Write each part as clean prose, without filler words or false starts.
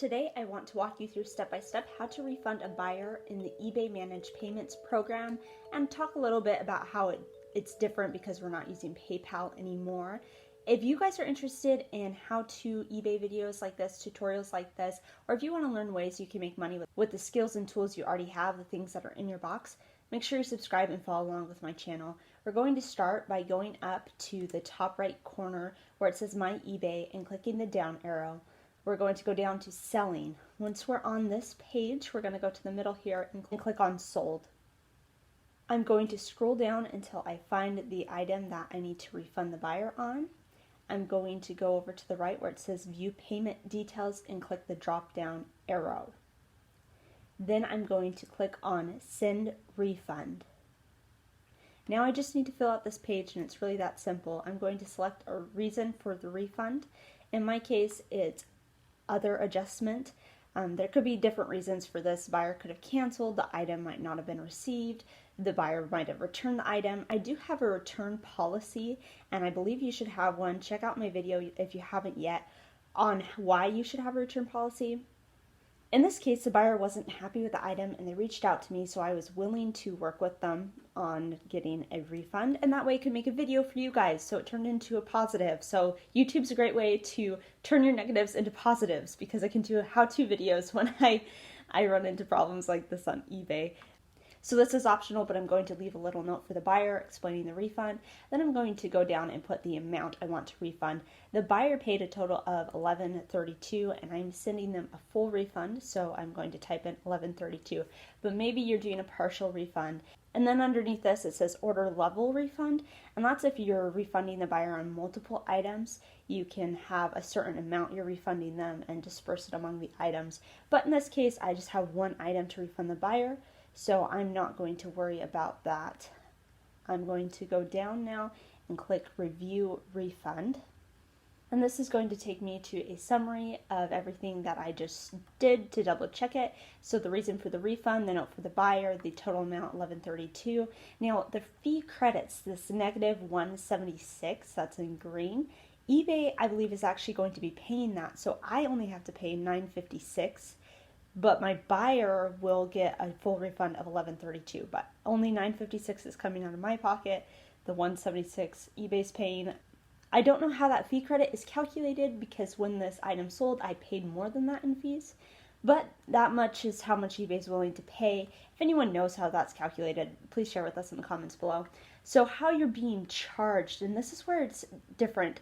Today I want to walk you through step-by-step how to refund a buyer in the eBay Managed Payments program and talk a little bit about how it's different because we're not using PayPal anymore. If you guys are interested in how-to eBay videos like this, tutorials like this, or if you want to learn ways you can make money with the skills and tools you already have, the things that are in your box, make sure you subscribe and follow along with my channel. We're going to start by going up to the top right corner where it says My eBay and clicking the down arrow. We're going to go down to selling. Once we're on this page, we're going to go to the middle here and click on sold. I'm going to scroll down until I find the item that I need to refund the buyer on. I'm going to go over to the right where it says view payment details and click the drop down arrow. Then I'm going to click on send refund. Now I just need to fill out this page and it's really that simple. I'm going to select a reason for the refund. In my case, it's other adjustment. There could be different reasons for this. The buyer could have canceled, the item might not have been received, the buyer might have returned the item. I do have a return policy and I believe you should have one. Check out my video if you haven't yet on why you should have a return policy. In this case, the buyer wasn't happy with the item and they reached out to me, so I was willing to work with them on getting a refund, and that way I could make a video for you guys, so it turned into a positive. So YouTube's a great way to turn your negatives into positives because I can do how-to videos when I run into problems like this on eBay. So this is optional, but I'm going to leave a little note for the buyer explaining the refund. Then I'm going to go down and put the amount I want to refund. The buyer paid a total of $11.32 and I'm sending them a full refund, so I'm going to type in $11.32. But maybe you're doing a partial refund. And then underneath this it says order level refund, and that's if you're refunding the buyer on multiple items. You can have a certain amount you're refunding them and disperse it among the items. But in this case, I just have one item to refund the buyer, so I'm not going to worry about that. I'm going to go down now and click Review Refund. And this is going to take me to a summary of everything that I just did to double check it. So the reason for the refund, the note for the buyer, the total amount $11.32. Now the fee credits, this -176, that's in green. eBay, I believe, is actually going to be paying that, so I only have to pay $9.56. But my buyer will get a full refund of $11.32, but only $9.56 is coming out of my pocket. The $176 eBay's paying. I don't know how that fee credit is calculated because when this item sold, I paid more than that in fees. But that much is how much eBay is willing to pay. If anyone knows how that's calculated, please share with us in the comments below. So how you're being charged, and this is where it's different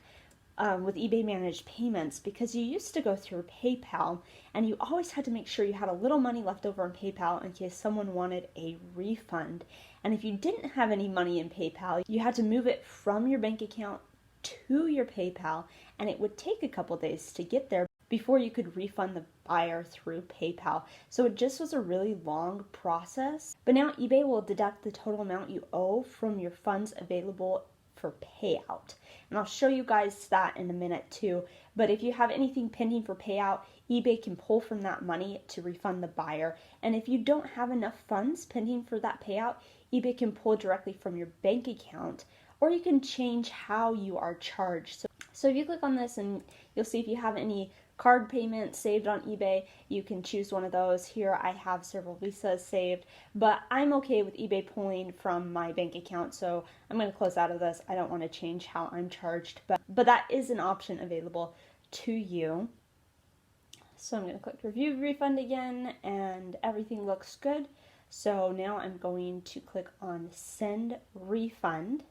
with eBay Managed Payments, because you used to go through PayPal and you always had to make sure you had a little money left over in PayPal in case someone wanted a refund. And if you didn't have any money in PayPal, you had to move it from your bank account to your PayPal, and it would take a couple days to get there before you could refund the buyer through PayPal. So it just was a really long process. But now eBay will deduct the total amount you owe from your funds available for payout. And I'll show you guys that in a minute too. But if you have anything pending for payout, eBay can pull from that money to refund the buyer. And if you don't have enough funds pending for that payout, eBay can pull directly from your bank account, or you can change how you are charged. So if you click on this and you'll see if you have any card payments saved on eBay, you can choose one of those. Here I have several Visas saved, but I'm okay with eBay pulling from my bank account, so I'm going to close out of this. I don't want to change how I'm charged, but that is an option available to you. So I'm going to click Review Refund again, and everything looks good. So now I'm going to click on Send Refund.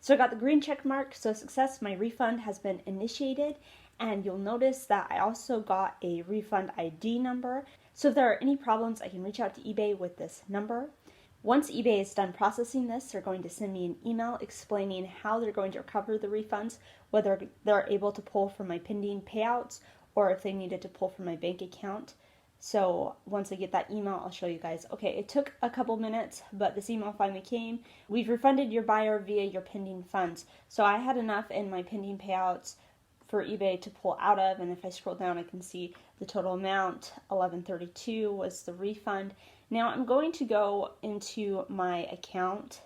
So I got the green check mark, so success, my refund has been initiated, and you'll notice that I also got a refund ID number. So if there are any problems, I can reach out to eBay with this number. Once eBay is done processing this, they're going to send me an email explaining how they're going to recover the refunds, whether they're able to pull from my pending payouts or if they needed to pull from my bank account. So once I get that email, I'll show you guys. Okay, it took a couple minutes, but this email finally came. We've refunded your buyer via your pending funds. So I had enough in my pending payouts for eBay to pull out of, and if I scroll down, I can see the total amount, $11.32 was the refund. Now I'm going to go into my account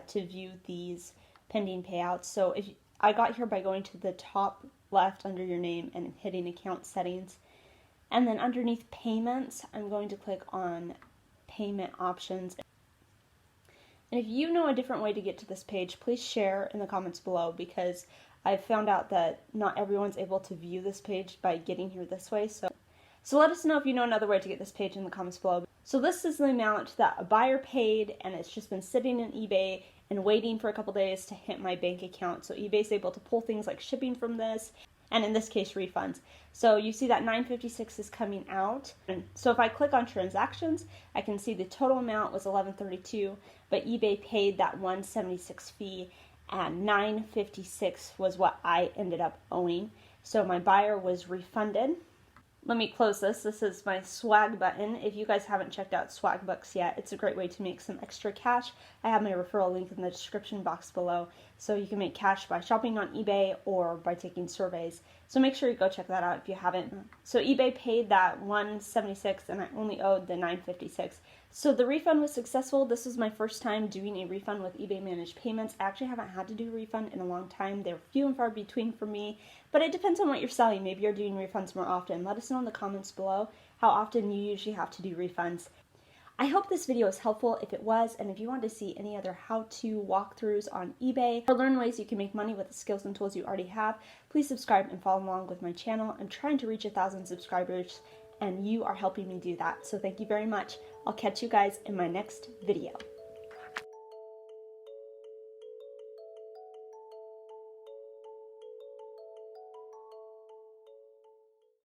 to view these pending payouts. So if I got here by going to the top left under your name and hitting account settings. And then underneath payments, I'm going to click on payment options. And if you know a different way to get to this page, please share in the comments below, because I've found out that not everyone's able to view this page by getting here this way. So let us know if you know another way to get this page in the comments below. So this is the amount that a buyer paid, and it's just been sitting in eBay and waiting for a couple days to hit my bank account. So eBay's able to pull things like shipping from this, and in this case, refunds. So you see that $9.56 is coming out. And so if I click on transactions, I can see the total amount was $11.32, but eBay paid that $1.76 fee, and $9.56 was what I ended up owing. So my buyer was refunded. Let me close this. This is my swag button. If you guys haven't checked out Swagbucks yet, it's a great way to make some extra cash. I have my referral link in the description box below, so you can make cash by shopping on eBay or by taking surveys. So make sure you go check that out if you haven't. So eBay paid that $1.76 and I only owed the $9.56. So the refund was successful. This was my first time doing a refund with eBay managed payments. I actually haven't had to do a refund in a long time. They're few and far between for me, but it depends on what you're selling. Maybe you're doing refunds more often. Let us know in the comments below how often you usually have to do refunds. I hope this video was helpful. If it was, and if you want to see any other how-to walkthroughs on eBay or learn ways you can make money with the skills and tools you already have, please subscribe and follow along with my channel. I'm trying to reach 1,000 subscribers, and you are helping me do that. So thank you very much. I'll catch you guys in my next video.